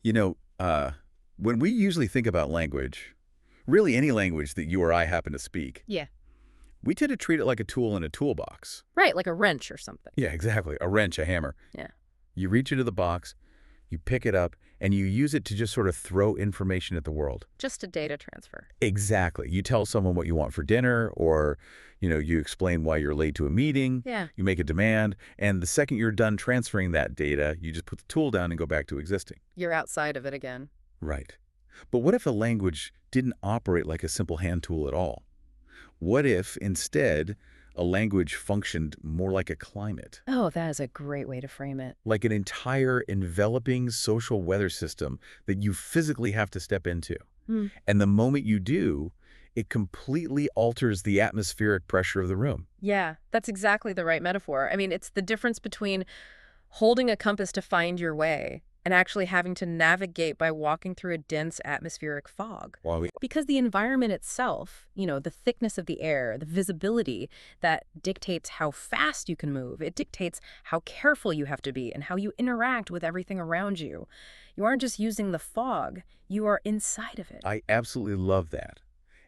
You know, when we usually think about language, really any language that you or I happen to speak, Yeah. we tend to treat it like a tool in a toolbox. Right, like a wrench or something. Yeah, exactly. A wrench, a hammer. Yeah. You reach into the box, you pick it up, and you use it to just sort of throw information at the world. Just a data transfer. Exactly. You tell someone what you want for dinner, or, you explain why you're late to a meeting. Yeah. You make a demand, and the second you're done transferring that data, you just put the tool down and go back to existing. You're outside of it again. Right. But what if a language didn't operate like a simple hand tool at all? What if, instead, a language functioned more like a climate? Oh, that is a great way to frame it. Like an entire enveloping social weather system that you physically have to step into. Hmm. And the moment you do, it completely alters the atmospheric pressure of the room. Yeah, that's exactly the right metaphor. I mean, it's the difference between holding a compass to find your way and actually having to navigate by walking through a dense atmospheric fog. While Because the environment itself, the thickness of the air, the visibility, that dictates how fast you can move. It dictates how careful you have to be and how you interact with everything around you. You aren't just using the fog, you are inside of it. I absolutely love that.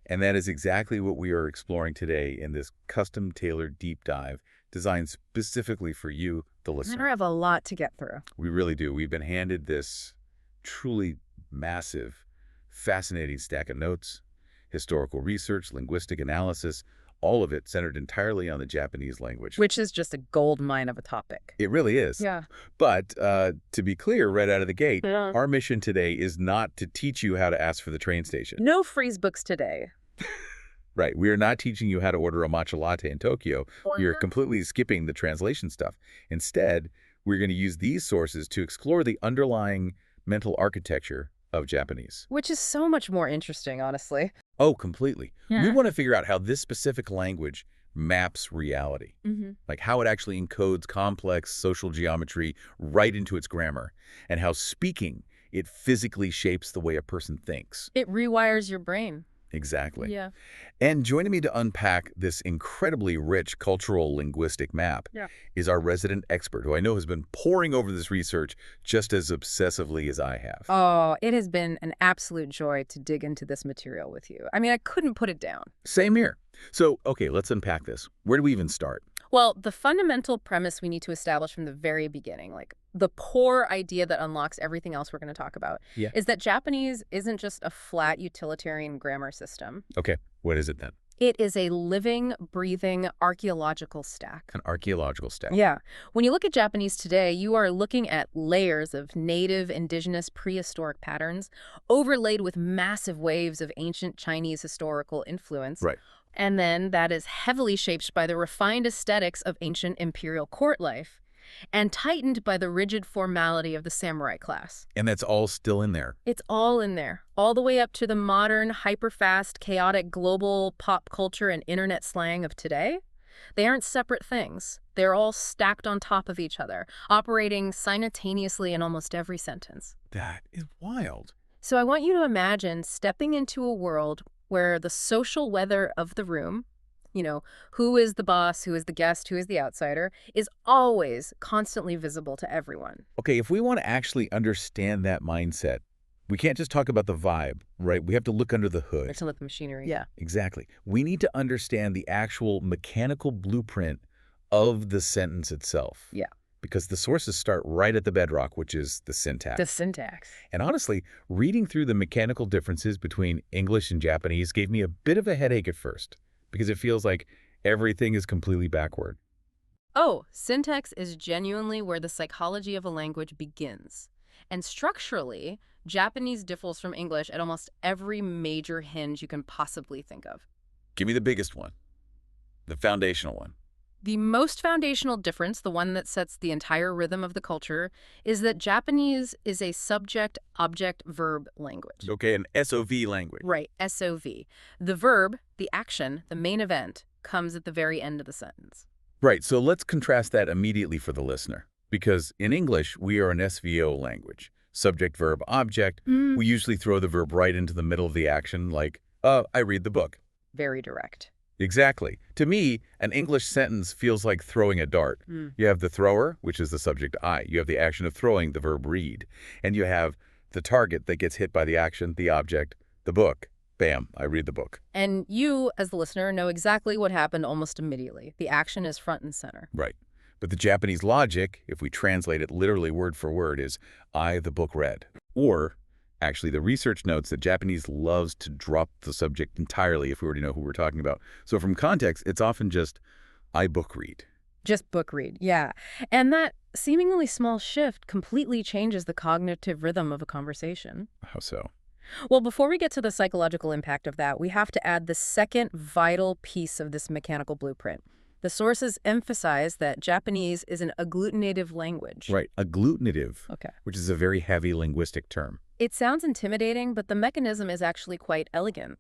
And that is exactly what we are exploring today in this custom-tailored deep dive designed specifically for you, the listener. I have a lot to get through. We really do. We've been handed this truly massive, fascinating stack of notes, historical research, linguistic analysis, all of it centered entirely on the Japanese language. Which is just a gold mine of a topic. It really is. Yeah. But to be clear, right out of the gate, Yeah. our mission today is not to teach you how to ask for the train station. No freeze books today. Right. We are not teaching you how to order a matcha latte in Tokyo. We are completely skipping the translation stuff. Instead, we're going to use these sources to explore the underlying mental architecture of Japanese. Which is so much more interesting, honestly. Oh, completely. Yeah. We want to figure out how this specific language maps reality, like how it actually encodes complex social geometry right into its grammar, and how speaking it physically shapes the way a person thinks. It rewires your brain. Exactly. Yeah. And joining me to unpack this incredibly rich cultural linguistic map is our resident expert, who I know has been poring over this research just as obsessively as I have. Oh, it has been an absolute joy to dig into this material with you. I mean, I couldn't put it down. Same here. So, okay, let's unpack this. Where do we even start? Well, the fundamental premise we need to establish from the very beginning, like the core idea that unlocks everything else we're going to talk about, is that Japanese isn't just a flat utilitarian grammar system. Okay, what is it then? It is a living, breathing archaeological stack. An archaeological stack. Yeah. When you look at Japanese today, you are looking at layers of native, indigenous, prehistoric patterns overlaid with massive waves of ancient Chinese historical influence. Right. And then that is heavily shaped by the refined aesthetics of ancient imperial court life and tightened by the rigid formality of the samurai class. And that's all still in there. It's all in there, all the way up to the modern, hyper-fast, chaotic global pop culture and internet slang of today. They aren't separate things. They're all stacked on top of each other, operating simultaneously in almost every sentence. That is wild. So I want you to imagine stepping into a world where the social weather of the room, who is the boss, who is the guest, who is the outsider, is always constantly visible to everyone. Okay, if we want to actually understand that mindset, we can't just talk about the vibe, right? We have to look under the hood. We have to look at the machinery. Yeah. Exactly. We need to understand the actual mechanical blueprint of the sentence itself. Yeah. Because the sources start right at the bedrock, which is the syntax. The syntax. And honestly, reading through the mechanical differences between English and Japanese gave me a bit of a headache at first, because it feels like everything is completely backward. Oh, syntax is genuinely where the psychology of a language begins. And structurally, Japanese differs from English at almost every major hinge you can possibly think of. Give me the biggest one, the foundational one. The most foundational difference, the one that sets the entire rhythm of the culture, is that Japanese is a subject-object-verb language. Okay, an SOV language. Right, SOV. The verb, the action, the main event, comes at the very end of the sentence. Right, so let's contrast that immediately for the listener. Because in English, we are an SVO language. Subject, verb, object. We usually throw the verb right into the middle of the action, like, I read the book. Very direct. Exactly. To me, an English sentence feels like throwing a dart. You have the thrower, which is the subject I. You have the action of throwing, the verb read. And you have The target that gets hit by the action, the object, the book. Bam, I read the book. And you, as the listener, know exactly what happened almost immediately. The action is front and center. Right. But the Japanese logic, if we translate it literally word for word, is I, the book, read. Or, actually, the research notes that Japanese loves to drop the subject entirely if we already know who we're talking about. So from context, it's often just I book read. Just book read, yeah. And that seemingly small shift completely changes the cognitive rhythm of a conversation. How so? Well, before we get to the psychological impact of that, we have to add the second vital piece of this mechanical blueprint. The sources emphasize that Japanese is an agglutinative language. Right, agglutinative, Okay. which is a very heavy linguistic term. It sounds intimidating, but the mechanism is actually quite elegant.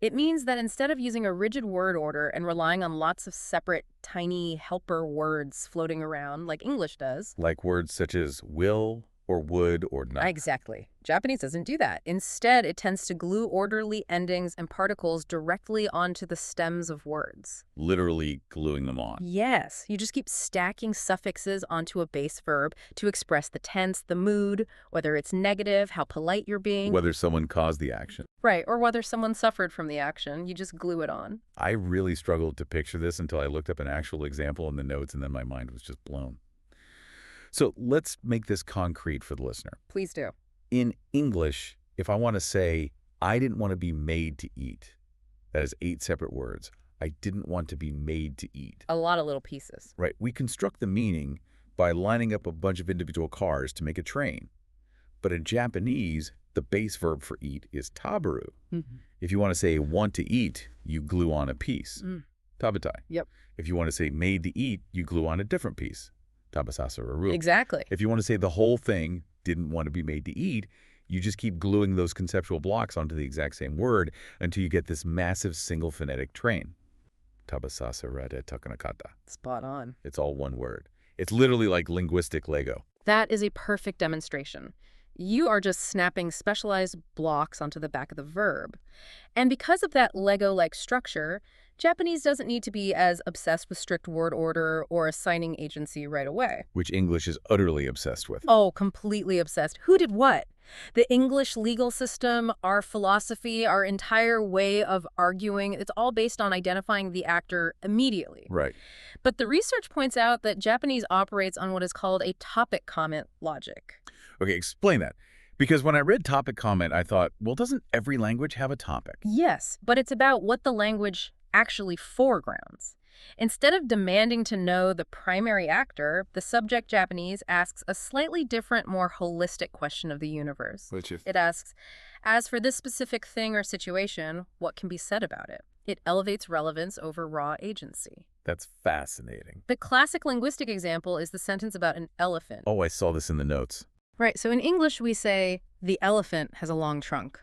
It means that instead of using a rigid word order and relying on lots of separate, tiny helper words floating around like English does. Like words such as will or would or not. Exactly. Japanese doesn't do that. Instead, it tends to glue orderly endings and particles directly onto the stems of words. Literally gluing them on. Yes, you just keep stacking suffixes onto a base verb to express the tense, the mood, whether it's negative, how polite you're being. Whether someone caused the action. Right, or whether someone suffered from the action. You just glue it on. I really struggled to picture this until I looked up an actual example in the notes, and then my mind was just blown. So let's make this concrete for the listener. Please do. In English, if I want to say, I didn't want to be made to eat, that is 8 separate words. I didn't want to be made to eat. A lot of little pieces. Right. We construct the meaning by lining up a bunch of individual cars to make a train. But in Japanese, the base verb for eat is taberu. Mm-hmm. If you want to say want to eat, you glue on a piece. Tabetai. Yep. If you want to say made to eat, you glue on a different piece. Tabasasaru. Exactly. If you want to say the whole thing didn't want to be made to eat, you just keep gluing those conceptual blocks onto the exact same word until you get this massive single phonetic train. Tabasasarada takanakata. Spot on. It's all one word. It's literally like linguistic Lego. That is a perfect demonstration. You are just snapping specialized blocks onto the back of the verb. And because of that Lego-like structure, Japanese doesn't need to be as obsessed with strict word order or assigning agency right away. Which English is utterly obsessed with. Oh, completely obsessed. Who did what? The English legal system, our philosophy, our entire way of arguing, it's all based on identifying the actor immediately. Right. But the research points out that Japanese operates on what is called a topic comment logic. Okay, explain that. Because when I read topic comment, I thought, well, doesn't every language have a topic? Yes, but it's about what the language actually foregrounds. Instead of demanding to know the primary actor, the subject Japanese asks a slightly different, more holistic question of the universe. Which is? It asks, as for this specific thing or situation, what can be said about it? It elevates relevance over raw agency. That's fascinating. The classic linguistic example is the sentence about an elephant. Oh, I saw this in the notes. Right, so in English we say, the elephant has a long trunk.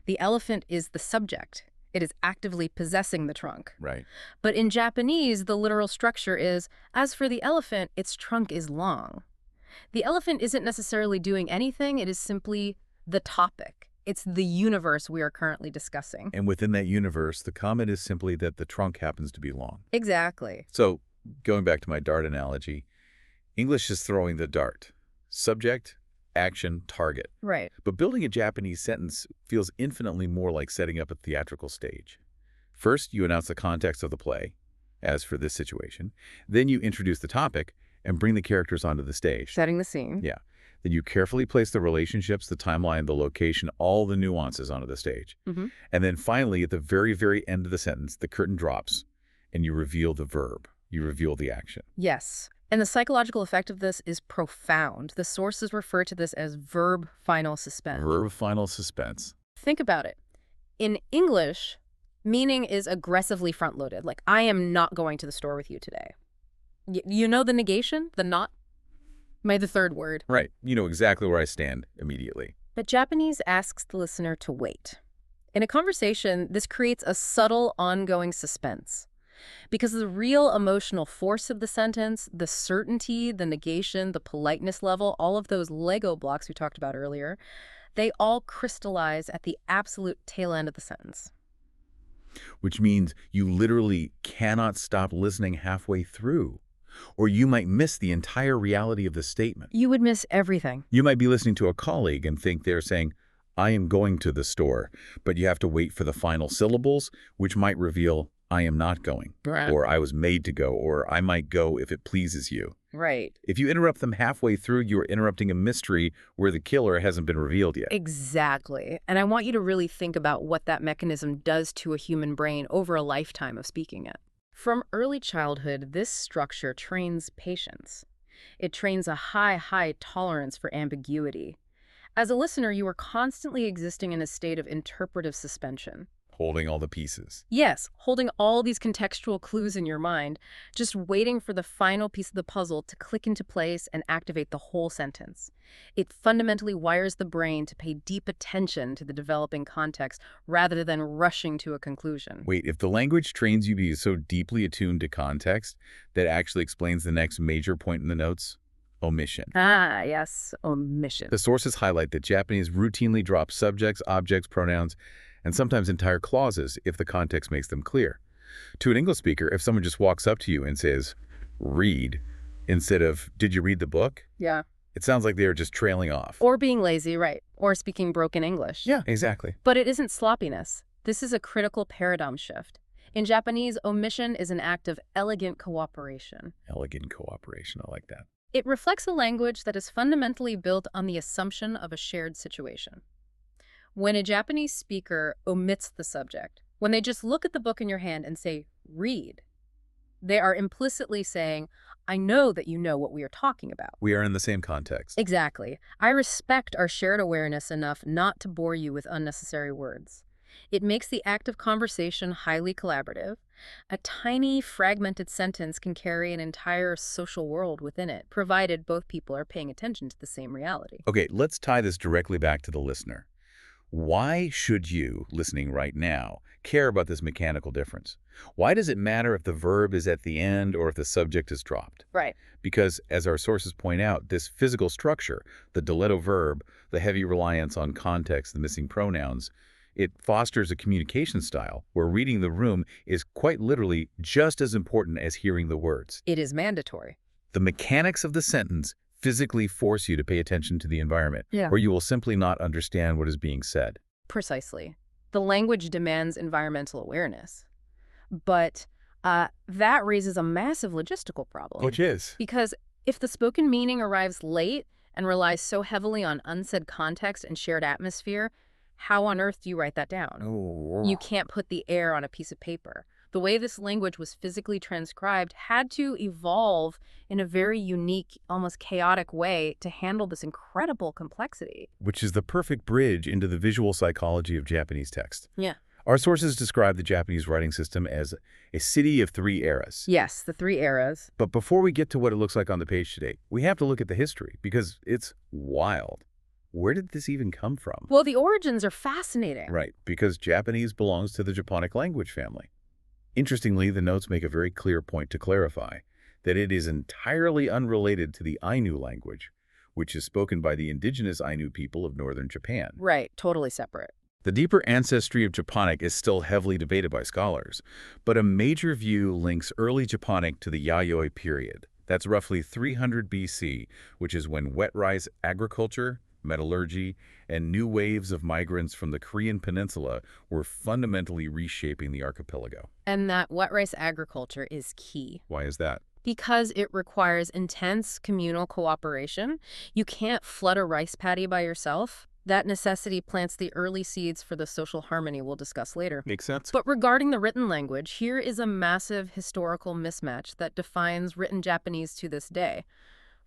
The elephant is the subject. It is actively possessing the trunk. Right. But in Japanese, the literal structure is, as for the elephant, its trunk is long. The elephant isn't necessarily doing anything, it is simply the topic. It's the universe we are currently discussing. And within that universe, the comment is simply that the trunk happens to be long. Exactly. So, going back to my dart analogy, English is throwing the dart. Subject, action, target. Right. But building a Japanese sentence feels infinitely more like setting up a theatrical stage. First, you announce the context of the play, as for this situation. Then you introduce the topic and bring the characters onto the stage. Setting the scene. Yeah. Then you carefully place the relationships, the timeline, the location, all the nuances onto the stage. Mm-hmm. And then finally, at the very, very end of the sentence, the curtain drops and you reveal the verb. You reveal the action. Yes. And the psychological effect of this is profound. The sources refer to this as verb-final suspense. Verb-final suspense. Think about it. In English, meaning is aggressively front-loaded. Like, I am not going to the store with you today. You know the negation? The not? May the third word. Right. You know exactly where I stand immediately. But Japanese asks the listener to wait. In a conversation, this creates a subtle, ongoing suspense. Because the real emotional force of the sentence, the certainty, the negation, the politeness level, all of those Lego blocks we talked about earlier, they all crystallize at the absolute tail end of the sentence. Which means you literally cannot stop listening halfway through. Or you might miss the entire reality of the statement. You would miss everything. You might be listening to a colleague and think they're saying, I am going to the store, but you have to wait for the final syllables, which might reveal, I am not going, Right. or I was made to go, or I might go if it pleases you. Right. If you interrupt them halfway through, you're interrupting a mystery where the killer hasn't been revealed yet. Exactly. And I want you to really think about what that mechanism does to a human brain over a lifetime of speaking it. From early childhood, this structure trains patience. It trains a high tolerance for ambiguity. As a listener, you are constantly existing in a state of interpretive suspension. Holding all the pieces. Yes, holding all these contextual clues in your mind, just waiting for the final piece of the puzzle to click into place and activate the whole sentence. It fundamentally wires the brain to pay deep attention to the developing context rather than rushing to a conclusion. Wait, if the language trains you to be so deeply attuned to context that actually explains the next major point in the notes? Omission. Ah, yes, omission. The sources highlight that Japanese routinely drop subjects, objects, pronouns, and sometimes entire clauses if the context makes them clear. To an English speaker, if someone just walks up to you and says, read, instead of, did you read the book? Yeah. It sounds like they're just trailing off. Or being lazy, right? Or speaking broken English. Yeah, exactly. But it isn't sloppiness. This is a critical paradigm shift. In Japanese, omission is an act of elegant cooperation. Elegant cooperation, I like that. It reflects a language that is fundamentally built on the assumption of a shared situation. When a Japanese speaker omits the subject, when they just look at the book in your hand and say, read, they are implicitly saying, I know that you know what we are talking about. We are in the same context. Exactly. I respect our shared awareness enough not to bore you with unnecessary words. It makes the act of conversation highly collaborative. A tiny, fragmented sentence can carry an entire social world within it, provided both people are paying attention to the same reality. Okay, let's tie this directly back to the listener. Why should you, listening right now, care about this mechanical difference? Why does it matter if the verb is at the end or if the subject is dropped? Right. Because, as our sources point out, this physical structure, the dileto verb, the heavy reliance on context, the missing pronouns, it fosters a communication style where reading the room is quite literally just as important as hearing the words. It is mandatory. The mechanics of the sentence physically force you to pay attention to the environment, or you will simply not understand what is being said. Precisely. The language demands environmental awareness. But that raises a massive logistical problem. Which is? Because if the spoken meaning arrives late and relies so heavily on unsaid context and shared atmosphere, how on earth do you write that down? Oh. You can't put the air on a piece of paper. The way this language was physically transcribed had to evolve in a very unique, almost chaotic way to handle this incredible complexity. Which is the perfect bridge into the visual psychology of Japanese text. Yeah. Our sources describe the Japanese writing system as a city of three eras. Yes, the three eras. But before we get to what it looks like on the page today, we have to look at the history because it's wild. Where did this even come from? Well, the origins are fascinating. Right, because Japanese belongs to the Japonic language family. Interestingly, the notes make a very clear point to clarify that it is entirely unrelated to the Ainu language, which is spoken by the indigenous Ainu people of northern Japan. Right, totally separate. The deeper ancestry of Japonic is still heavily debated by scholars, but a major view links early Japonic to the Yayoi period. That's roughly 300 BC, which is when wet rice agriculture, metallurgy, and new waves of migrants from the Korean peninsula were fundamentally reshaping the archipelago. And that wet rice agriculture is key. Why is that? Because it requires intense communal cooperation. You can't flood a rice paddy by yourself. That necessity plants the early seeds for the social harmony we'll discuss later. Makes sense. But regarding the written language, here is a massive historical mismatch that defines written Japanese to this day.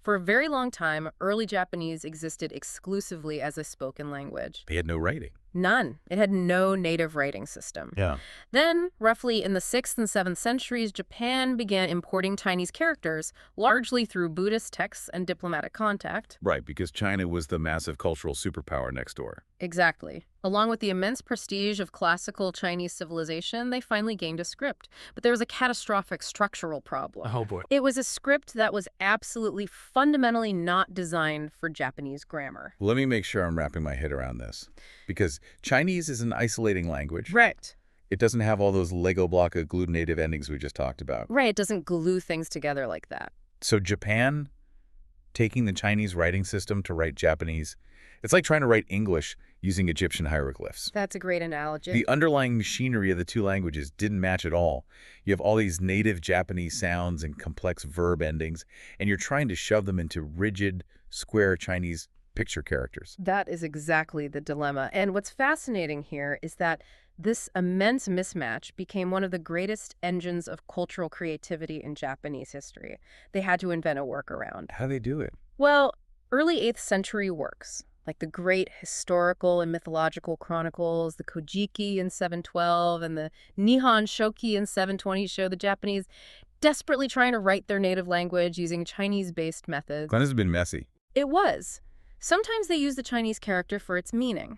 For a very long time, early Japanese existed exclusively as a spoken language. They had no writing. None. It had no native writing system. Yeah. Then, roughly in the 6th and 7th centuries, Japan began importing Chinese characters, largely through Buddhist texts and diplomatic contact. Right, because China was the massive cultural superpower next door. Exactly. Along with the immense prestige of classical Chinese civilization, they finally gained a script. But there was a catastrophic structural problem. Oh, boy. It was a script that was absolutely fundamentally not designed for Japanese grammar. Let me make sure I'm wrapping my head around this. Because Chinese is an isolating language. Right. It doesn't have all those Lego block agglutinative endings we just talked about. Right, it doesn't glue things together like that. So Japan taking the Chinese writing system to write Japanese, it's like trying to write English using Egyptian hieroglyphs. That's a great analogy. The underlying machinery of the two languages didn't match at all. You have all these native Japanese sounds and complex verb endings, and you're trying to shove them into rigid, square Chinese picture characters. That is exactly the dilemma. And what's fascinating here is that this immense mismatch became one of the greatest engines of cultural creativity in Japanese history. They had to invent a workaround. How do they do it? Well, early 8th century works, like the great historical and mythological chronicles, the Kojiki in 712 and the Nihon Shoki in 720, show the Japanese desperately trying to write their native language using Chinese-based methods. This has been messy. It was. Sometimes they use the Chinese character for its meaning.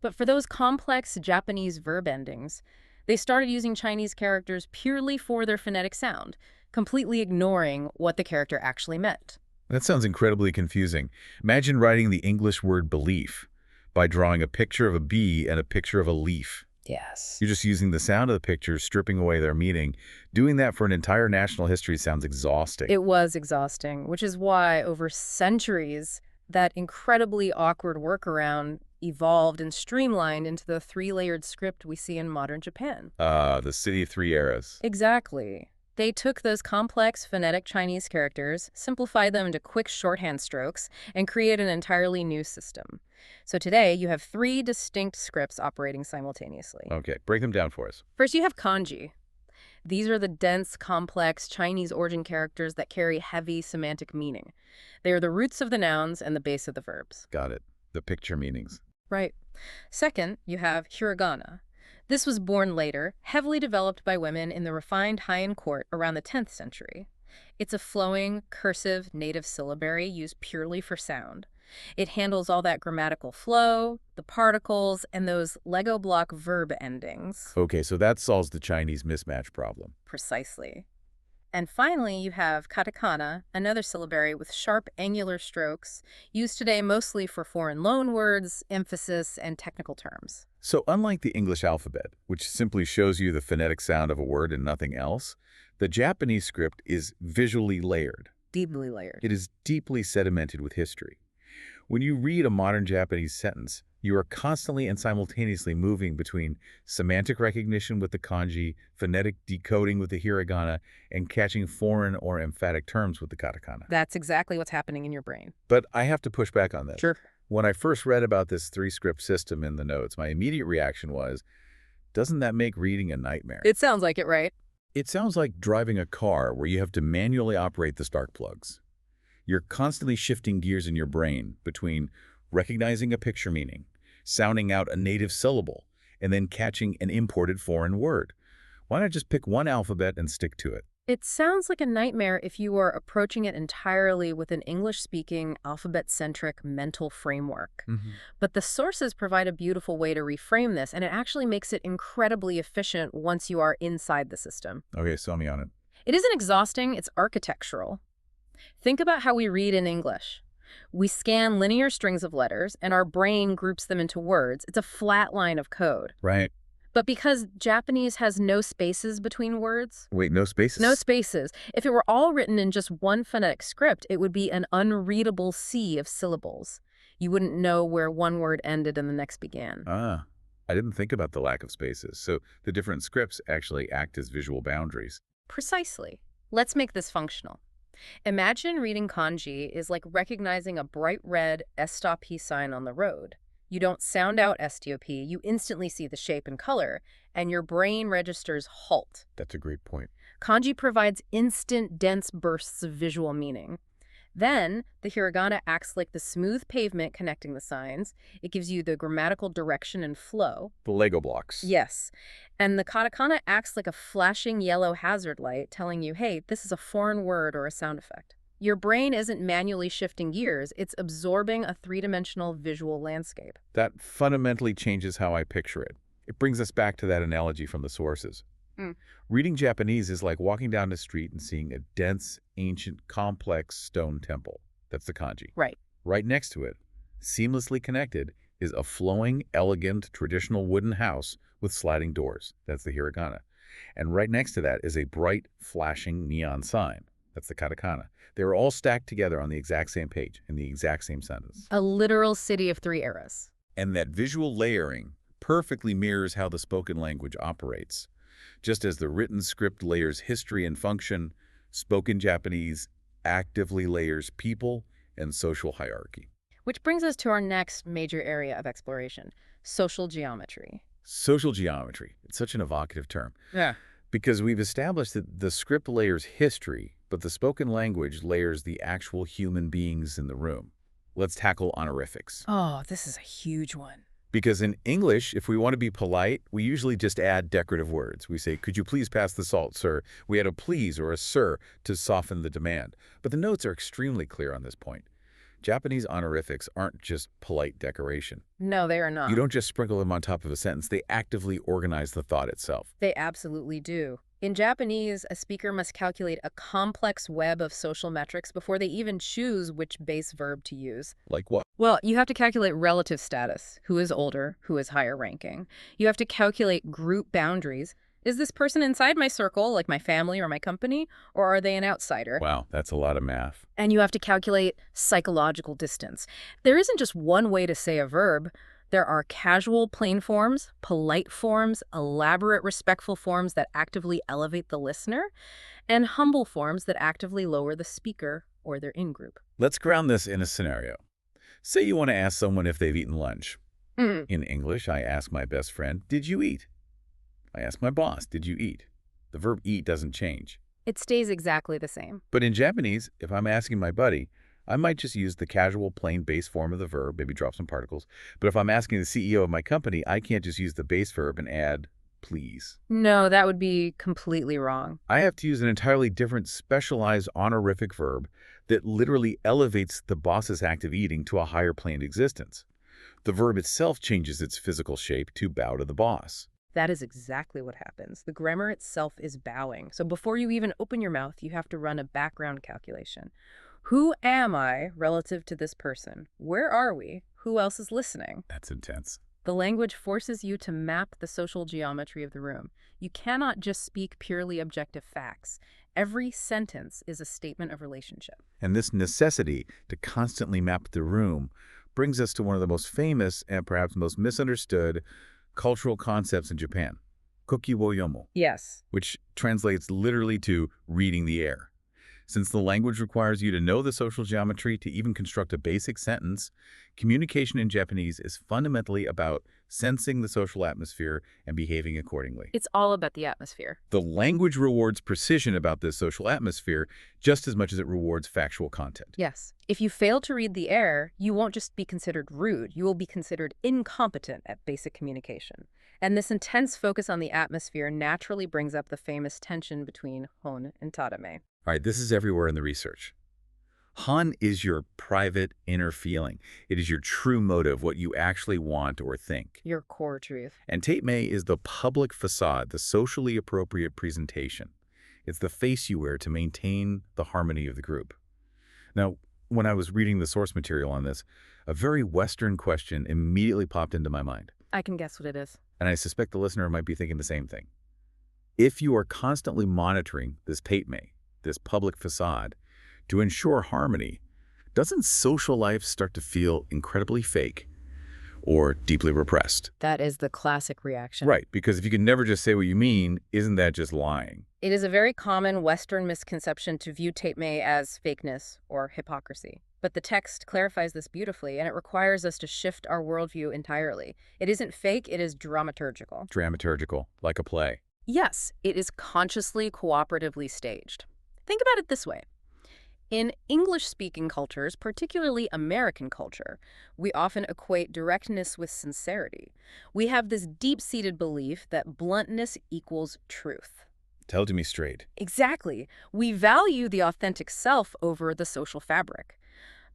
But for those complex Japanese verb endings, they started using Chinese characters purely for their phonetic sound, completely ignoring what the character actually meant. That sounds incredibly confusing. Imagine writing the English word belief by drawing a picture of a bee and a picture of a leaf. Yes. You're just using the sound of the pictures, stripping away their meaning. Doing that for an entire national history sounds exhausting. It was exhausting, which is why over centuries, that incredibly awkward workaround evolved and streamlined into the 3-layered script we see in modern Japan. The City of Three Eras. Exactly. They took those complex phonetic Chinese characters, simplified them into quick shorthand strokes, and created an entirely new system. So today, you have 3 distinct scripts operating simultaneously. Okay, break them down for us. First, you have kanji. These are the dense, complex Chinese origin characters that carry heavy semantic meaning. They are the roots of the nouns and the base of the verbs. Got it. The picture meanings. Right. Second, you have hiragana. This was born later, heavily developed by women in the refined Heian court around the 10th century. It's a flowing, cursive, native syllabary used purely for sound. It handles all that grammatical flow, the particles, and those Lego block verb endings. Okay, so that solves the Chinese mismatch problem. Precisely. And finally, you have katakana, another syllabary with sharp angular strokes, used today mostly for foreign loan words, emphasis, and technical terms. So unlike the English alphabet, which simply shows you the phonetic sound of a word and nothing else, the Japanese script is visually layered. Deeply layered. It is deeply sedimented with history. When you read a modern Japanese sentence, you are constantly and simultaneously moving between semantic recognition with the kanji, phonetic decoding with the hiragana, and catching foreign or emphatic terms with the katakana. That's exactly what's happening in your brain. But I have to push back on this. Sure. When I first read about this 3-script system in the notes, my immediate reaction was, doesn't that make reading a nightmare? It sounds like it, right? It sounds like driving a car where you have to manually operate the spark plugs. You're constantly shifting gears in your brain between recognizing a picture meaning, sounding out a native syllable, and then catching an imported foreign word. Why not just pick one alphabet and stick to it? It sounds like a nightmare if you are approaching it entirely with an English-speaking, alphabet-centric mental framework. But the sources provide a beautiful way to reframe this, and it actually makes it incredibly efficient once you are inside the system. Okay, sell me on it. It isn't exhausting, it's architectural. Think about how we read in English. We scan linear strings of letters, and our brain groups them into words. It's a flat line of code. Right. But because Japanese has no spaces between words... Wait, no spaces? No spaces. If it were all written in just one phonetic script, it would be an unreadable sea of syllables. You wouldn't know where one word ended and the next began. I didn't think about the lack of spaces. So the different scripts actually act as visual boundaries. Precisely. Let's make this functional. Imagine reading kanji is like recognizing a bright red stop sign on the road. You don't sound out STOP, you instantly see the shape and color, and your brain registers halt. That's a great point. Kanji provides instant, dense bursts of visual meaning. Then, the hiragana acts like the smooth pavement connecting the signs. It gives you the grammatical direction and flow. The Lego blocks. Yes. And the katakana acts like a flashing yellow hazard light telling you, hey, this is a foreign word or a sound effect. Your brain isn't manually shifting gears, it's absorbing a 3-dimensional visual landscape. That fundamentally changes how I picture it. It brings us back to that analogy from the sources. Reading Japanese is like walking down the street and seeing a dense, ancient, complex stone temple. That's the kanji. Right. Right next to it, seamlessly connected, is a flowing, elegant, traditional wooden house with sliding doors. That's the hiragana. And right next to that is a bright, flashing neon sign. That's the katakana. They are all stacked together on the exact same page in the exact same sentence. A literal city of three eras. And that visual layering perfectly mirrors how the spoken language operates. Just as the written script layers history and function, spoken Japanese actively layers people and social hierarchy. Which brings us to our next major area of exploration, social geometry. Social geometry. It's such an evocative term. Yeah. Because we've established that the script layers history, but the spoken language layers the actual human beings in the room. Let's tackle honorifics. Oh, this is a huge one. Because in English, if we want to be polite, we usually just add decorative words. We say, "Could you please pass the salt, sir?" We add a please or a sir to soften the demand. But the notes are extremely clear on this point. Japanese honorifics aren't just polite decoration. No, they are not. You don't just sprinkle them on top of a sentence. They actively organize the thought itself. They absolutely do. In Japanese, a speaker must calculate a complex web of social metrics before they even choose which base verb to use. Like what? Well, you have to calculate relative status. Who is older? Who is higher ranking? You have to calculate group boundaries. Is this person inside my circle, like my family or my company, or are they an outsider? Wow, that's a lot of math. And you have to calculate psychological distance. There isn't just one way to say a verb. There are casual, plain forms, polite forms, elaborate, respectful forms that actively elevate the listener, and humble forms that actively lower the speaker or their in-group. Let's ground this in a scenario. Say you want to ask someone if they've eaten lunch. In English, I ask my best friend, "Did you eat?" I ask my boss, "Did you eat?" The verb eat doesn't change. It stays exactly the same. But in Japanese, if I'm asking my buddy, I might just use the casual, plain base form of the verb, maybe drop some particles. But if I'm asking the CEO of my company, I can't just use the base verb and add please. No, that would be completely wrong. I have to use an entirely different, specialized honorific verb that literally elevates the boss's act of eating to a higher plane existence. The verb itself changes its physical shape to bow to the boss. That is exactly what happens. The grammar itself is bowing. So before you even open your mouth, you have to run a background calculation. Who am I relative to this person? Where are we? Who else is listening? That's intense. The language forces you to map the social geometry of the room. You cannot just speak purely objective facts. Every sentence is a statement of relationship. And this necessity to constantly map the room brings us to one of the most famous and perhaps most misunderstood cultural concepts in Japan, koki wo yomo, Yes. which translates literally to reading the air. Since the language requires you to know the social geometry to even construct a basic sentence, communication in Japanese is fundamentally about sensing the social atmosphere and behaving accordingly. It's all about the atmosphere. The language rewards precision about this social atmosphere just as much as it rewards factual content. Yes. If you fail to read the air, you won't just be considered rude. You will be considered incompetent at basic communication. And this intense focus on the atmosphere naturally brings up the famous tension between hon and tadame. All right, this is everywhere in the research. Han is your private inner feeling. It is your true motive, what you actually want or think. Your core truth. And taitmei is the public facade, the socially appropriate presentation. It's the face you wear to maintain the harmony of the group. Now, when I was reading the source material on this, a very Western question immediately popped into my mind. I can guess what it is. And I suspect the listener might be thinking the same thing. If you are constantly monitoring this taitmei, this public facade, to ensure harmony, doesn't social life start to feel incredibly fake or deeply repressed? That is the classic reaction. Right, because if you can never just say what you mean, isn't that just lying? It is a very common Western misconception to view taitmei as fakeness or hypocrisy. But the text clarifies this beautifully, and it requires us to shift our worldview entirely. It isn't fake, it is dramaturgical. Dramaturgical, like a play. Yes, it is consciously, cooperatively staged. Think about it this way. In English-speaking cultures, particularly American culture, we often equate directness with sincerity. We have this deep-seated belief that bluntness equals truth. Tell it to me straight. Exactly. We value the authentic self over the social fabric.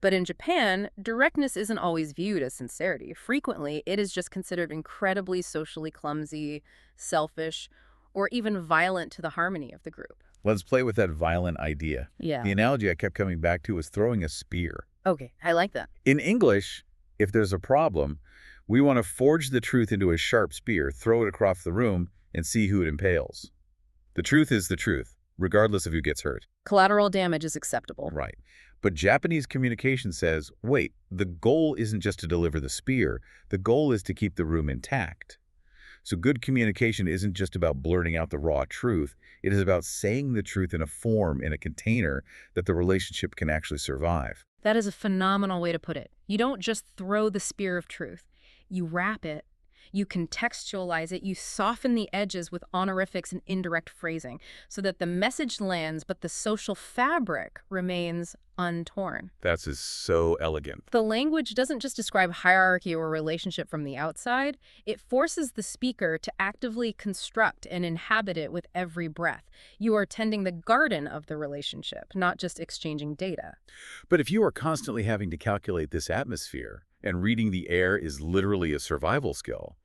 But in Japan, directness isn't always viewed as sincerity. Frequently, it is just considered incredibly socially clumsy, selfish, or even violent to the harmony of the group. Let's play with that violent idea. Yeah. The analogy I kept coming back to was throwing a spear. Okay, I like that. In English, If there's a problem, we want to forge the truth into a sharp spear, throw it across the room, and see who it impales. The truth is the truth, regardless of who gets hurt. Collateral damage is acceptable. Right. But Japanese communication says, wait, the goal isn't just to deliver the spear. The goal is to keep the room intact. So good communication isn't just about blurting out the raw truth. It is about saying the truth in a form, in a container, that the relationship can actually survive. That is a phenomenal way to put it. You don't just throw the spear of truth. You wrap it. You contextualize it. You soften the edges with honorifics and indirect phrasing so that the message lands, but the social fabric remains untorn. That's is so elegant. The language doesn't just describe hierarchy or relationship from the outside. It forces the speaker to actively construct and inhabit it with every breath. You are tending the garden of the relationship, not just exchanging data. But if you are constantly having to calculate this atmosphere, and reading the air is literally a survival skill,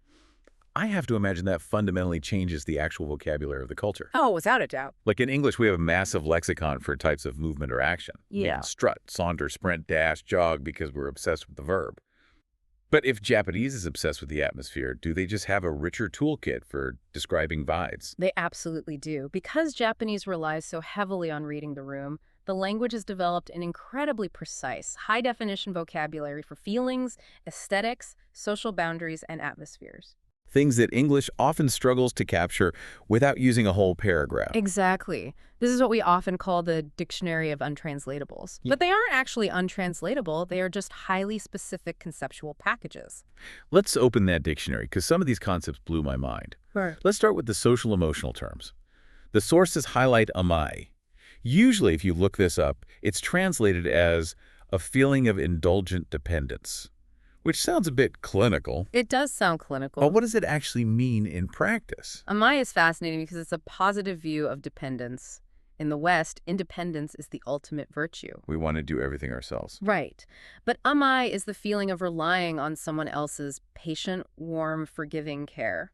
I have to imagine that fundamentally changes the actual vocabulary of the culture. Oh, without a doubt. Like in English, we have a massive lexicon for types of movement or action. Yeah. We can strut, saunter, sprint, dash, jog, because we're obsessed with the verb. But if Japanese is obsessed with the atmosphere, do they just have a richer toolkit for describing vibes? They absolutely do. Because Japanese relies so heavily on reading the room, the language has developed an incredibly precise, high-definition vocabulary for feelings, aesthetics, social boundaries, and atmospheres. Things that English often struggles to capture without using a whole paragraph. Exactly. This is what we often call the dictionary of untranslatables. Yeah. But they aren't actually untranslatable. They are just highly specific conceptual packages. Let's open that dictionary, because some of these concepts blew my mind. Right. Let's start with the social-emotional terms. The sources highlight amae. Usually, if you look this up, it's translated as a feeling of indulgent dependence, which sounds a bit clinical. It does sound clinical. But what does it actually mean in practice? Amae is fascinating because it's a positive view of dependence. In the West, independence is the ultimate virtue. We want to do everything ourselves. Right. But amae is the feeling of relying on someone else's patient, warm, forgiving care.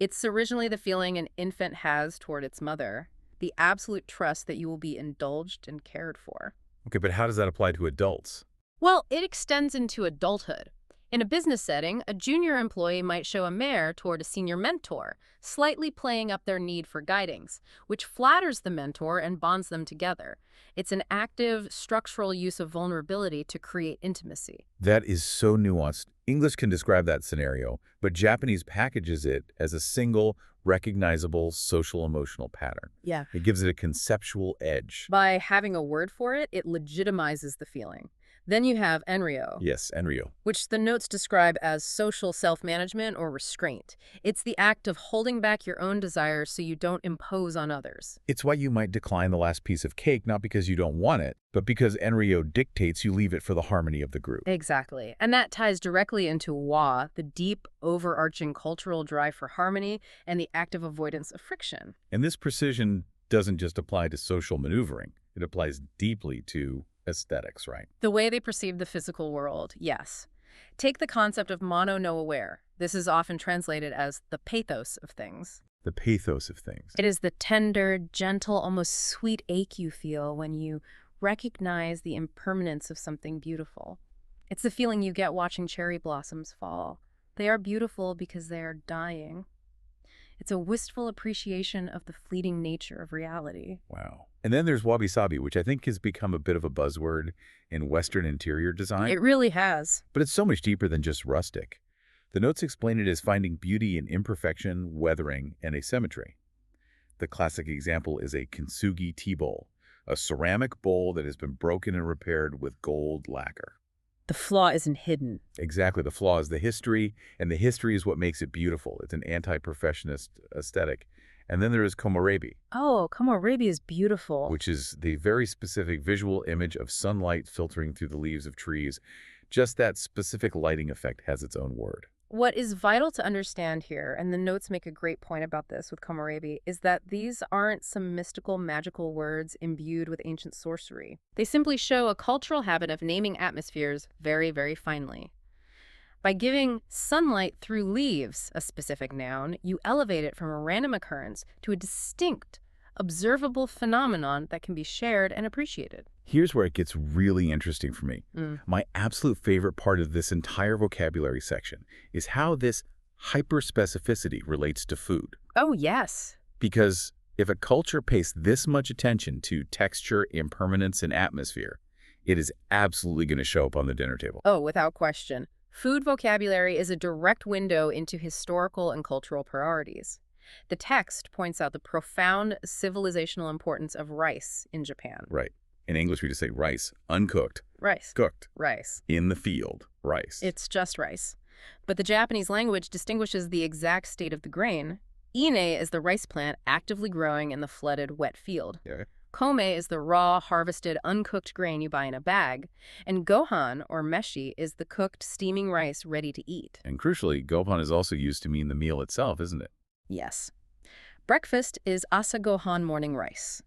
It's originally the feeling an infant has toward its mother, the absolute trust that you will be indulged and cared for. Okay, but how does that apply to adults? Well, it extends into adulthood. In a business setting, a junior employee might show amae toward a senior mentor, slightly playing up their need for guidance, which flatters the mentor and bonds them together. It's an active, structural use of vulnerability to create intimacy. That is so nuanced. English can describe that scenario, but Japanese packages it as a single, recognizable social-emotional pattern. Yeah. It gives it a conceptual edge. By having a word for it, it legitimizes the feeling. Then you have enryo. Yes, enryo. Which the notes describe as social self-management or restraint. It's the act of holding back your own desires so you don't impose on others. It's why you might decline the last piece of cake, not because you don't want it, but because enryo dictates you leave it for the harmony of the group. Exactly. And that ties directly into wa, the deep, overarching cultural drive for harmony and the active avoidance of friction. And this precision doesn't just apply to social maneuvering. It applies deeply to aesthetics, right? The way they perceive the physical world, yes. Take the concept of mono no aware. This is often translated as the pathos of things. The pathos of things. It is the tender, gentle, almost sweet ache you feel when you recognize the impermanence of something beautiful. It's the feeling you get watching cherry blossoms fall. They are beautiful because they are dying. It's a wistful appreciation of the fleeting nature of reality. Wow. And then there's wabi-sabi, which I think has become a bit of a buzzword in Western interior design. It really has. But it's so much deeper than just rustic. The notes explain it as finding beauty in imperfection, weathering, and asymmetry. The classic example is a kintsugi tea bowl, a ceramic bowl that has been broken and repaired with gold lacquer. The flaw isn't hidden. Exactly. The flaw is the history, and the history is what makes it beautiful. It's an anti-perfectionist aesthetic. And then there is komorebi. Oh, komorebi is beautiful. Which is the very specific visual image of sunlight filtering through the leaves of trees. Just that specific lighting effect has its own word. What is vital to understand here, and the notes make a great point about this with komorebi, is that these aren't some mystical, magical words imbued with ancient sorcery. They simply show a cultural habit of naming atmospheres very, very finely. By giving sunlight through leaves a specific noun, you elevate it from a random occurrence to a distinct, observable phenomenon that can be shared and appreciated. Here's where it gets really interesting for me. My absolute favorite part of this entire vocabulary section is how this hyperspecificity relates to food. Oh, yes. Because if a culture pays this much attention to texture, impermanence, and atmosphere, it is absolutely going to show up on the dinner table. Oh, without question. Food vocabulary is a direct window into historical and cultural priorities. The text points out the profound civilizational importance of rice in Japan. Right. In English, we just say rice, uncooked. Rice. Cooked. Rice. In the field, rice. It's just rice. But the Japanese language distinguishes the exact state of the grain. Ine is the rice plant actively growing in the flooded, wet field. Yeah. Kome is the raw, harvested, uncooked grain you buy in a bag. And gohan, or meshi, is the cooked, steaming rice ready to eat. And crucially, gohan is also used to mean the meal itself, isn't it? Yes. Breakfast is asa gohan, morning rice.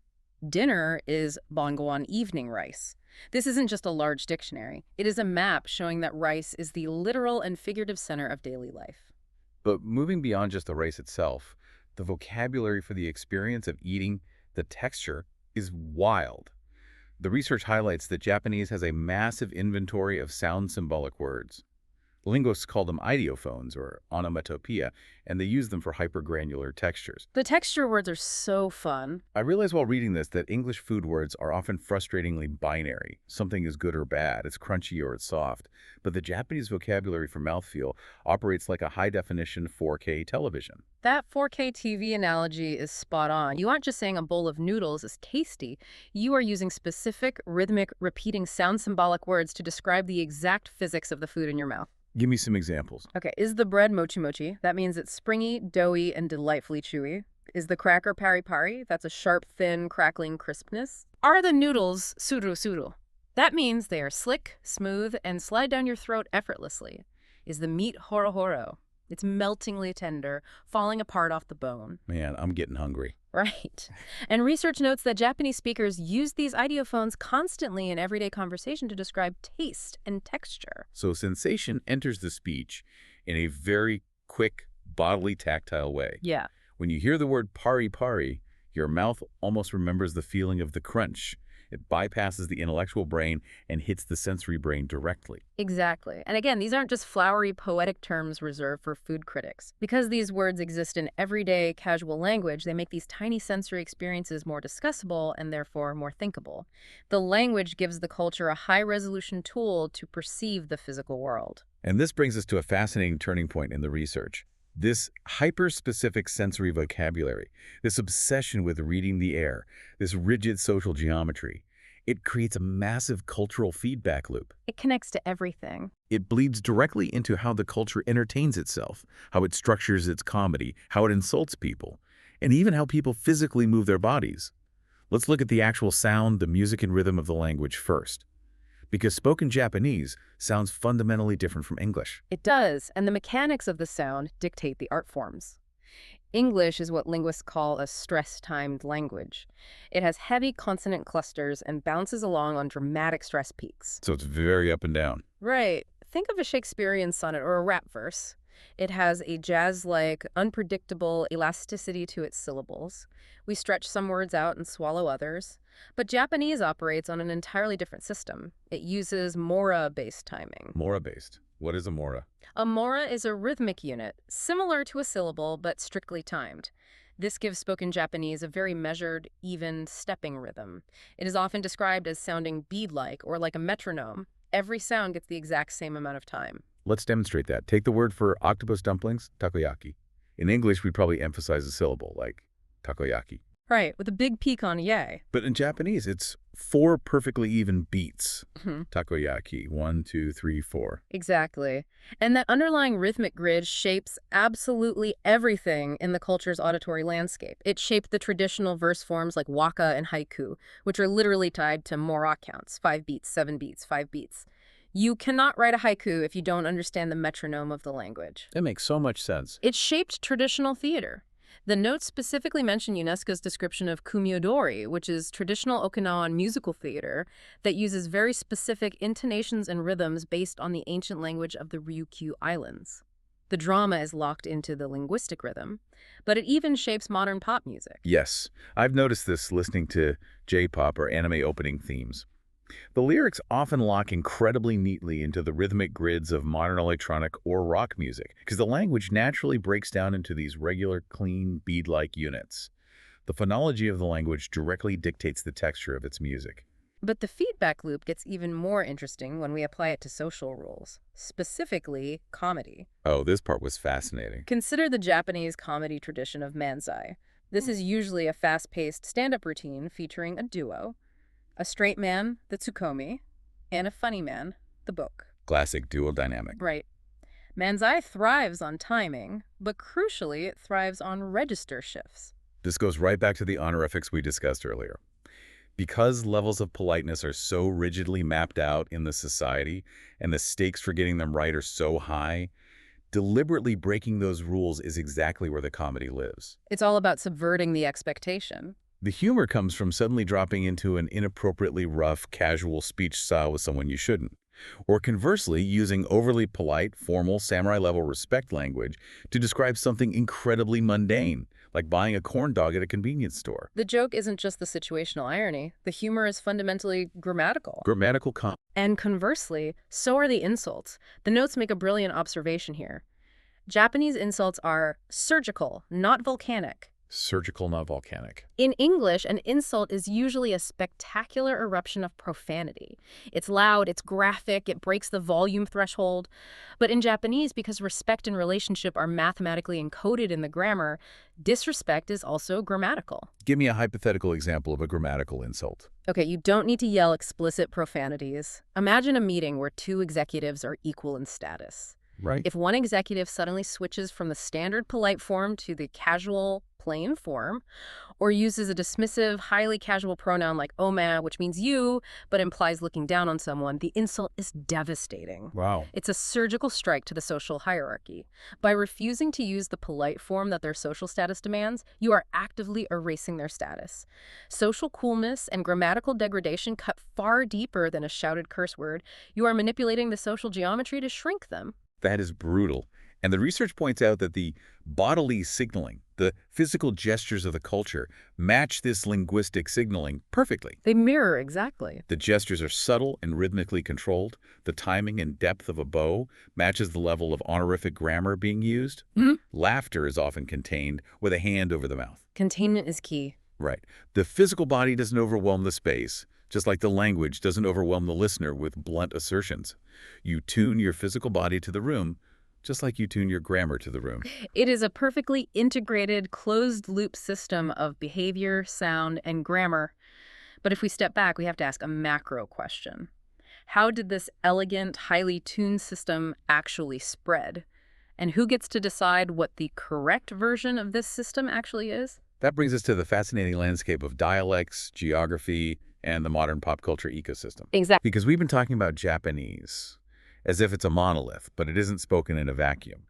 Dinner is bongohan, evening rice. This isn't just a large dictionary. It is a map showing that rice is the literal and figurative center of daily life. But moving beyond just the rice itself, the vocabulary for the experience of eating, the texture, is wild. The research highlights that Japanese has a massive inventory of sound symbolic words. Linguists call them ideophones or onomatopoeia, and they use them for hypergranular textures. The texture words are so fun. I realized while reading this that English food words are often frustratingly binary. Something is good or bad, it's crunchy or it's soft. But the Japanese vocabulary for mouthfeel operates like a high-definition 4K television. That 4K TV analogy is spot on. You aren't just saying a bowl of noodles is tasty. You are using specific, rhythmic, repeating sound symbolic words to describe the exact physics of the food in your mouth. Give me some examples. Okay, is the bread mochi mochi? That means it's springy, doughy, and delightfully chewy. Is the cracker pari pari? That's a sharp, thin, crackling crispness. Are the noodles suru suru? That means they are slick, smooth, and slide down your throat effortlessly. Is the meat horo horo? It's meltingly tender, falling apart off the bone. Man, I'm getting hungry. Right. And research notes that Japanese speakers use these ideophones constantly in everyday conversation to describe taste and texture. So sensation enters the speech in a very quick, bodily, tactile way. Yeah. When you hear the word pari pari, your mouth almost remembers the feeling of the crunch. It bypasses the intellectual brain and hits the sensory brain directly. Exactly. And again, these aren't just flowery, poetic terms reserved for food critics. Because these words exist in everyday, casual language, they make these tiny sensory experiences more discussable and therefore more thinkable. The language gives the culture a high-resolution tool to perceive the physical world. And this brings us to a fascinating turning point in the research. This hyper-specific sensory vocabulary, this obsession with reading the air, this rigid social geometry, it creates a massive cultural feedback loop. It connects to everything. It bleeds directly into how the culture entertains itself, how it structures its comedy, how it insults people, and even how people physically move their bodies. Let's look at the actual sound, the music and rhythm of the language first. Because spoken Japanese sounds fundamentally different from English. It does, and the mechanics of the sound dictate the art forms. English is what linguists call a stress-timed language. It has heavy consonant clusters and bounces along on dramatic stress peaks. So it's very up and down. Right. Think of a Shakespearean sonnet or a rap verse. It has a jazz-like, unpredictable elasticity to its syllables. We stretch some words out and swallow others. But Japanese operates on an entirely different system. It uses mora-based timing. Mora-based. What is a mora? A mora is a rhythmic unit, similar to a syllable but strictly timed. This gives spoken Japanese a very measured, even, stepping rhythm. It is often described as sounding bead-like or like a metronome. Every sound gets the exact same amount of time. Let's demonstrate that. Take the word for octopus dumplings, takoyaki. In English, we'd probably emphasize a syllable, like takoyaki. Right, with a big peak on yay. But in Japanese, it's 4 perfectly even beats. Mm-hmm. Takoyaki, 1, 2, 3, 4. Exactly. And that underlying rhythmic grid shapes absolutely everything in the culture's auditory landscape. It shaped the traditional verse forms like waka and haiku, which are literally tied to mora counts, 5 beats, 7 beats, 5 beats. You cannot write a haiku if you don't understand the metronome of the language. That makes so much sense. It shaped traditional theater. The notes specifically mention UNESCO's description of kumiodori, which is traditional Okinawan musical theater that uses very specific intonations and rhythms based on the ancient language of the Ryukyu Islands. The drama is locked into the linguistic rhythm, but it even shapes modern pop music. Yes, I've noticed this listening to J-pop or anime opening themes. The lyrics often lock incredibly neatly into the rhythmic grids of modern electronic or rock music, because the language naturally breaks down into these regular, clean, bead-like units. The phonology of the language directly dictates the texture of its music. But the feedback loop gets even more interesting when we apply it to social rules, specifically comedy. Oh, this part was fascinating. Consider the Japanese comedy tradition of manzai. This is usually a fast-paced stand-up routine featuring a duo, a straight man, the tsukomi, and a funny man, the book. Classic dual dynamic. Right. Manzai thrives on timing, but crucially, it thrives on register shifts. This goes right back to the honorifics we discussed earlier. Because levels of politeness are so rigidly mapped out in the society and the stakes for getting them right are so high, deliberately breaking those rules is exactly where the comedy lives. It's all about subverting the expectation. The humor comes from suddenly dropping into an inappropriately rough, casual speech style with someone you shouldn't. Or conversely, using overly polite, formal, samurai-level respect language to describe something incredibly mundane, like buying a corn dog at a convenience store. The joke isn't just the situational irony. The humor is fundamentally grammatical. Grammatical And conversely, so are the insults. The notes make a brilliant observation here. Japanese insults are surgical, not volcanic. surgical, not volcanic. In English, an insult is usually a spectacular eruption of profanity. It's loud, it's graphic, it breaks the volume threshold. But in Japanese, because respect and relationship are mathematically encoded in the grammar, disrespect is also grammatical. Give me a hypothetical example of a grammatical insult. Okay, you don't need to yell explicit profanities. Imagine a meeting where two executives are equal in status. Right. If one executive suddenly switches from the standard polite form to the casual, plain form, or uses a dismissive, highly casual pronoun like amae, which means you, but implies looking down on someone, the insult is devastating. Wow. It's a surgical strike to the social hierarchy. By refusing to use the polite form that their social status demands, you are actively erasing their status. Social coolness and grammatical degradation cut far deeper than a shouted curse word. You are manipulating the social geometry to shrink them. That is brutal. And the research points out that the bodily signaling, the physical gestures of the culture, match this linguistic signaling perfectly. They mirror exactly. The gestures are subtle and rhythmically controlled. The timing and depth of a bow matches the level of honorific grammar being used. Laughter is often contained with a hand over the mouth. Containment is key. Right. The physical body doesn't overwhelm the space, just like the language doesn't overwhelm the listener with blunt assertions. You tune your physical body to the room, just like you tune your grammar to the room. It is a perfectly integrated, closed-loop system of behavior, sound, and grammar. But if we step back, we have to ask a macro question. How did this elegant, highly tuned system actually spread? And who gets to decide what the correct version of this system actually is? That brings us to the fascinating landscape of dialects, geography, and the modern pop culture ecosystem. Exactly. Because we've been talking about Japanese as if it's a monolith, but it isn't spoken in a vacuum.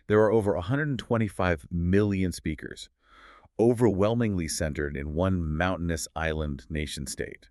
There are over 125 million speakers, overwhelmingly centered in one mountainous island nation-state.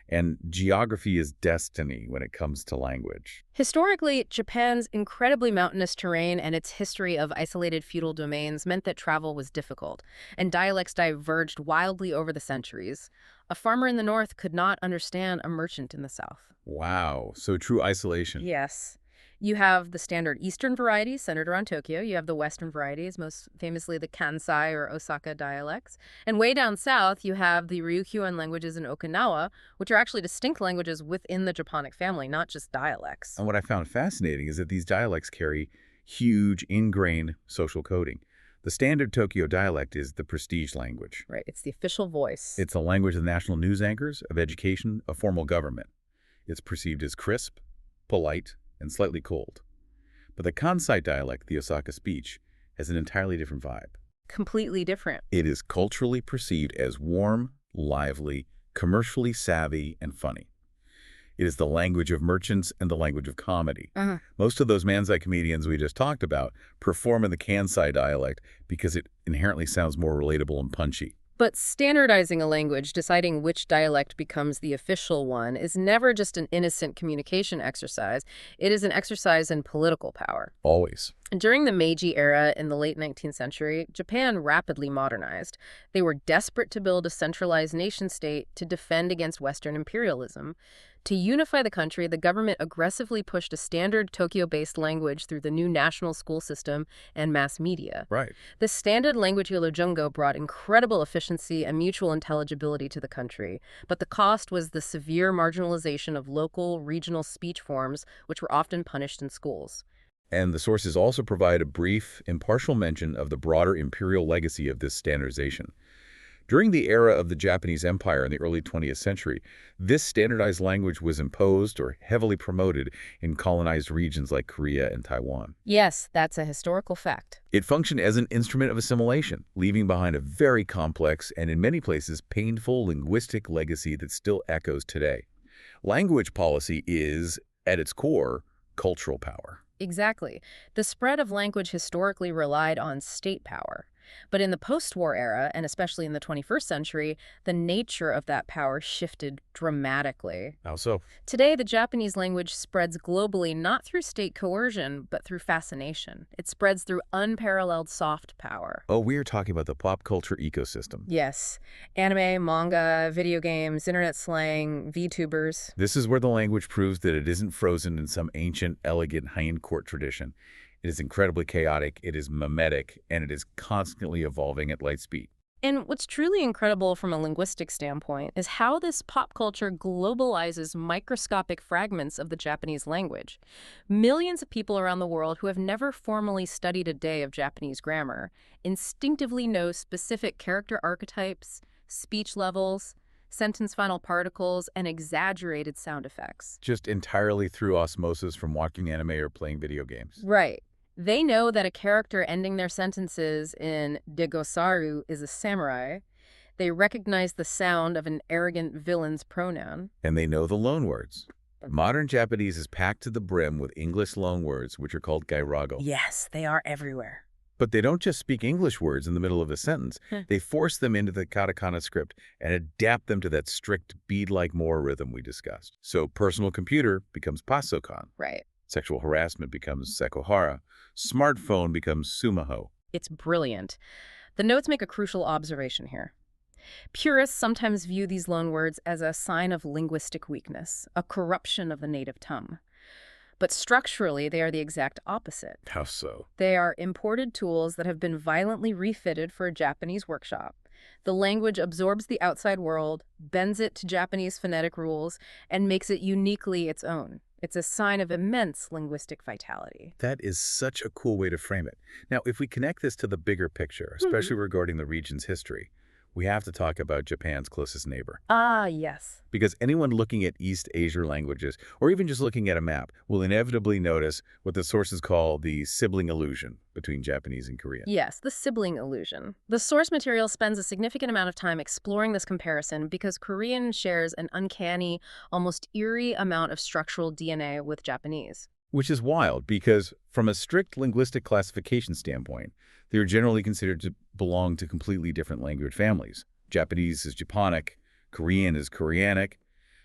And geography is destiny when it comes to language. Historically, Japan's incredibly mountainous terrain and its history of isolated feudal domains meant that travel was difficult, and dialects diverged wildly over the centuries. A farmer in the north could not understand a merchant in the south. Wow, so true isolation. Yes. You have the standard eastern varieties centered around Tokyo. You have the western varieties, most famously the Kansai or Osaka dialects. And way down south, you have the Ryukyuan languages in Okinawa, which are actually distinct languages within the Japonic family, not just dialects. And what I found fascinating is that these dialects carry huge ingrained social coding. The standard Tokyo dialect is the prestige language. Right, it's the official voice. It's the language of national news anchors, of education, of formal government. It's perceived as crisp, polite, and slightly cold. But the Kansai dialect, the Osaka speech, has an entirely different vibe. Completely different. It is culturally perceived as warm, lively, commercially savvy, and funny. It is the language of merchants and the language of comedy. Most of those manzai comedians we just talked about perform in the Kansai dialect because it inherently sounds more relatable and punchy. But standardizing a language, deciding which dialect becomes the official one, is never just an innocent communication exercise. It is an exercise in political power. Always. And during the Meiji era in the late 19th century, Japan rapidly modernized. They were desperate to build a centralized nation-state to defend against Western imperialism. To unify the country, the government aggressively pushed a standard Tokyo-based language through the new national school system and mass media. Right. The standard language Ilojungo brought incredible efficiency and mutual intelligibility to the country, but the cost was the severe marginalization of local, regional speech forms, which were often punished in schools. And the sources also provide a brief, impartial mention of the broader imperial legacy of this standardization. During the era of the Japanese Empire in the early 20th century, this standardized language was imposed or heavily promoted in colonized regions like Korea and Taiwan. Yes, that's a historical fact. It functioned as an instrument of assimilation, leaving behind a very complex and in many places painful linguistic legacy that still echoes today. Language policy is, at its core, cultural power. Exactly. The spread of language historically relied on state power. But in the post-war era, and especially in the 21st century, the nature of that power shifted dramatically. How so? Today, the Japanese language spreads globally not through state coercion, but through fascination. It spreads through unparalleled soft power. Oh, we're talking about the pop culture ecosystem. Yes. Anime, manga, video games, internet slang, VTubers. This is where the language proves that it isn't frozen in some ancient, elegant hind court tradition. It is incredibly chaotic, it is mimetic, and it is constantly evolving at light speed. And what's truly incredible from a linguistic standpoint is how this pop culture globalizes microscopic fragments of the Japanese language. Millions of people around the world who have never formally studied a day of Japanese grammar instinctively know specific character archetypes, speech levels, sentence final particles, and exaggerated sound effects. Just entirely through osmosis from watching anime or playing video games. Right. They know that a character ending their sentences in degosaru is a samurai. They recognize the sound of an arrogant villain's pronoun. And they know the loanwords. Modern Japanese is packed to the brim with English loanwords, which are called gairago. Yes, they are everywhere. But they don't just speak English words in the middle of a sentence. They force them into the katakana script and adapt them to that strict bead-like Moore rhythm we discussed. So personal computer becomes pasokan. Right. Sexual harassment becomes sekohara. Smartphone becomes sumaho. It's brilliant. The notes make a crucial observation here. Purists sometimes view these loanwords as a sign of linguistic weakness, a corruption of the native tongue. But structurally, they are the exact opposite. How so? They are imported tools that have been violently refitted for a Japanese workshop. The language absorbs the outside world, bends it to Japanese phonetic rules, and makes it uniquely its own. It's a sign of immense linguistic vitality. That is such a cool way to frame it. Now, if we connect this to the bigger picture, especially regarding the region's history, we have to talk about Japan's closest neighbor. Ah, yes. Because anyone looking at East Asia languages, or even just looking at a map, will inevitably notice what the sources call the sibling illusion between Japanese and Korean. Yes, the sibling illusion. The source material spends a significant amount of time exploring this comparison because Korean shares an uncanny, almost eerie amount of structural DNA with Japanese. Which is wild because, from a strict linguistic classification standpoint, they are generally considered to belong to completely different language families. Japanese is Japonic, Korean is Koreanic.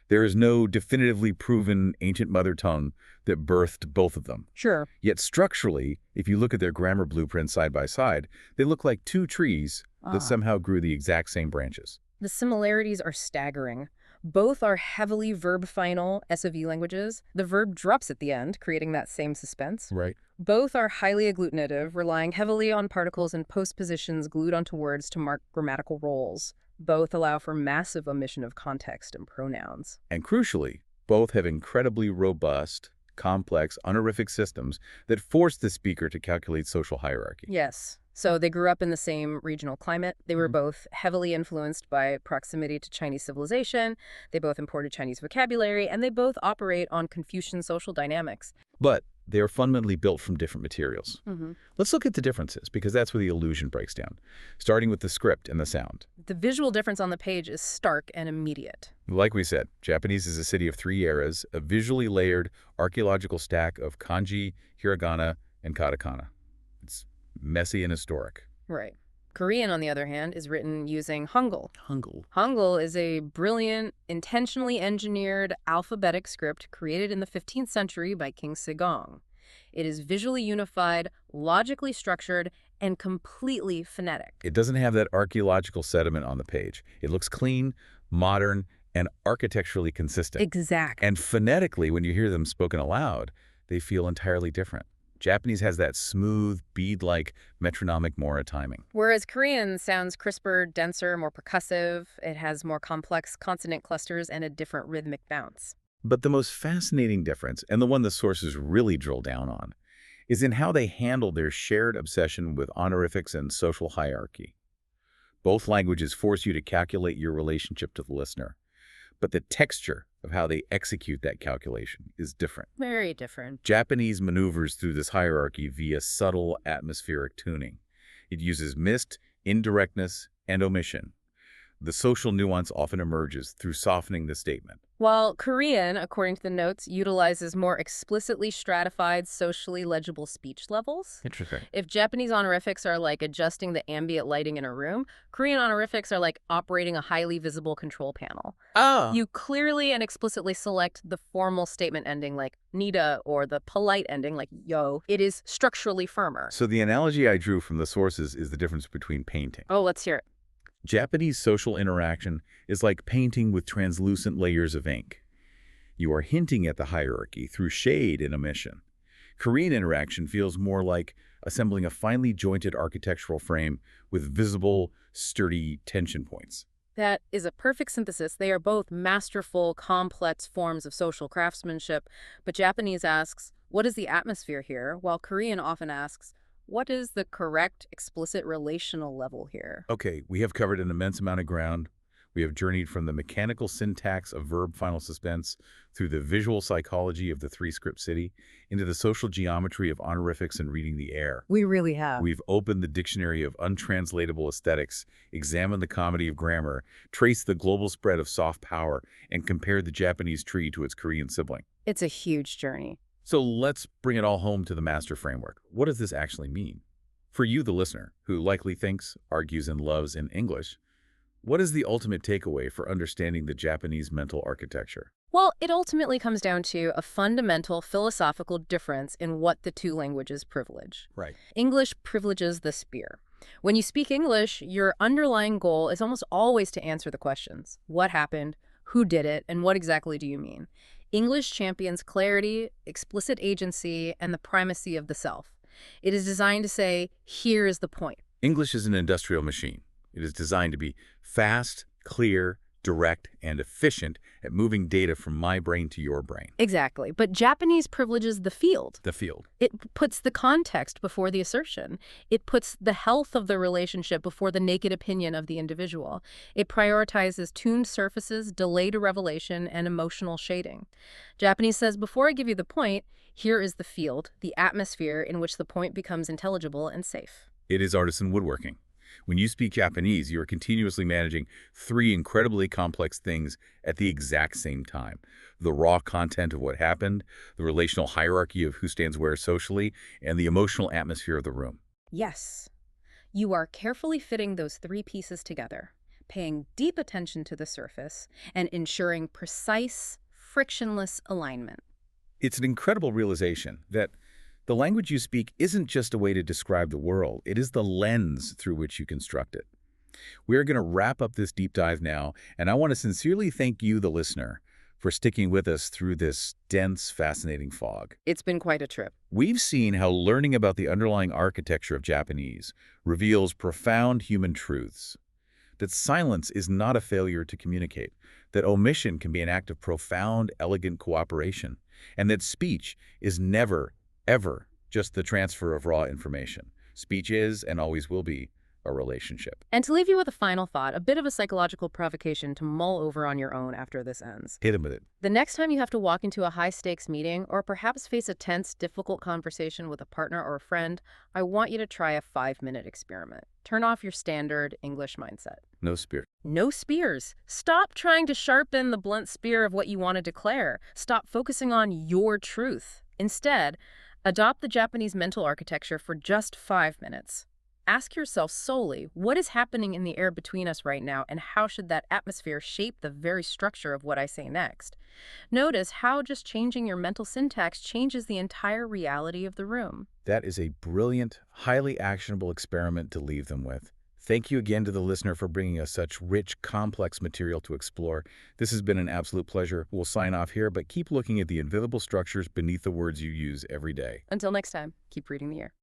There is no definitively proven ancient mother tongue that birthed both of them. Sure. Yet structurally, if you look at their grammar blueprints side by side, they look like two trees that somehow grew the exact same branches. The similarities are staggering. Both are heavily verb-final SOV languages. The verb drops at the end, creating that same suspense. Right. Both are highly agglutinative, relying heavily on particles and postpositions glued onto words to mark grammatical roles. Both allow for massive omission of context and pronouns. And crucially, both have incredibly robust, complex honorific systems that force the speaker to calculate social hierarchy. Yes. So they grew up in the same regional climate. They were both heavily influenced by proximity to Chinese civilization. They both imported Chinese vocabulary, and they both operate on Confucian social dynamics. But they are fundamentally built from different materials. Let's look at the differences, because that's where the illusion breaks down, starting with the script and the sound. The visual difference on the page is stark and immediate. Like we said, Japanese is a city of three eras, a visually layered archaeological stack of kanji, hiragana, and katakana. It's messy and historic. Right. Korean, on the other hand, is written using Hangul. Hangul. Hangul is a brilliant, intentionally engineered alphabetic script created in the 15th century by King Sejong. It is visually unified, logically structured, and completely phonetic. It doesn't have that archaeological sediment on the page. It looks clean, modern, and architecturally consistent. Exactly. And phonetically, when you hear them spoken aloud, they feel entirely different. Japanese has that smooth, bead-like metronomic mora timing. Whereas Korean sounds crisper, denser, more percussive. It has more complex consonant clusters and a different rhythmic bounce. But the most fascinating difference, and the one the sources really drill down on, is in how they handle their shared obsession with honorifics and social hierarchy. Both languages force you to calculate your relationship to the listener, but the texture of how they execute that calculation is different. Very different. Japanese maneuvers through this hierarchy via subtle atmospheric tuning. It uses mist, indirectness, and omission. The social nuance often emerges through softening the statement. While Korean, according to the notes, utilizes more explicitly stratified, socially legible speech levels. Interesting. If Japanese honorifics are like adjusting the ambient lighting in a room, Korean honorifics are like operating a highly visible control panel. Oh. You clearly and explicitly select the formal statement ending like nida or the polite ending like yo. It is structurally firmer. So the analogy I drew from the sources is the difference between painting. Oh, let's hear it. Japanese social interaction is like painting with translucent layers of ink. You are hinting at the hierarchy through shade and omission. Korean interaction feels more like assembling a finely jointed architectural frame with visible, sturdy tension points. That is a perfect synthesis. They are both masterful, complex forms of social craftsmanship, but Japanese asks, what is the atmosphere here? While Korean often asks, what is the correct, explicit relational level here? Okay, we have covered an immense amount of ground. We have journeyed from the mechanical syntax of verb-final suspense through the visual psychology of the three-script city into the social geometry of honorifics and reading the air. We really have. We've opened the dictionary of untranslatable aesthetics, examined the comedy of grammar, traced the global spread of soft power, and compared the Japanese tree to its Korean sibling. It's a huge journey. So let's bring it all home to the master framework. What does this actually mean? For you, the listener, who likely thinks, argues, and loves in English, what is the ultimate takeaway for understanding the Japanese mental architecture? Well, it ultimately comes down to a fundamental philosophical difference in what the two languages privilege. Right. English privileges the spear. When you speak English, your underlying goal is almost always to answer the questions. What happened? Who did it? And what exactly do you mean? English champions clarity, explicit agency, and the primacy of the self. It is designed to say, here is the point. English is an industrial machine. It is designed to be fast, clear, direct, and efficient at moving data from my brain to your brain. Exactly. But Japanese privileges the field. The field. It puts the context before the assertion. It puts the health of the relationship before the naked opinion of the individual. It prioritizes tuned surfaces, delay to revelation, and emotional shading. Japanese says, before I give you the point, here is the field, the atmosphere in which the point becomes intelligible and safe. It is artisan woodworking. When you speak Japanese, you are continuously managing three incredibly complex things at the exact same time. The raw content of what happened, the relational hierarchy of who stands where socially, and the emotional atmosphere of the room. Yes. You are carefully fitting those three pieces together, paying deep attention to the surface, and ensuring precise, frictionless alignment. It's an incredible realization that the language you speak isn't just a way to describe the world. It is the lens through which you construct it. We're going to wrap up this deep dive now, and I want to sincerely thank you, the listener, for sticking with us through this dense, fascinating fog. It's been quite a trip. We've seen how learning about the underlying architecture of Japanese reveals profound human truths. That silence is not a failure to communicate, that omission can be an act of profound, elegant cooperation, and that speech is never, ever just the transfer of raw information. Speech is, and always will be, a relationship. And to leave you with a final thought, a bit of a psychological provocation to mull over on your own after this ends. Hit him with it. The next time you have to walk into a high-stakes meeting or perhaps face a tense, difficult conversation with a partner or a friend, I want you to try a 5-minute experiment. Turn off your standard English mindset. No spear. No spears. Stop trying to sharpen the blunt spear of what you want to declare. Stop focusing on your truth. Instead, adopt the Japanese mental architecture for just 5 minutes. Ask yourself solely, what is happening in the air between us right now, and how should that atmosphere shape the very structure of what I say next? Notice how just changing your mental syntax changes the entire reality of the room. That is a brilliant, highly actionable experiment to leave them with. Thank you again to the listener for bringing us such rich, complex material to explore. This has been an absolute pleasure. We'll sign off here, but keep looking at the invisible structures beneath the words you use every day. Until next time, keep reading the air.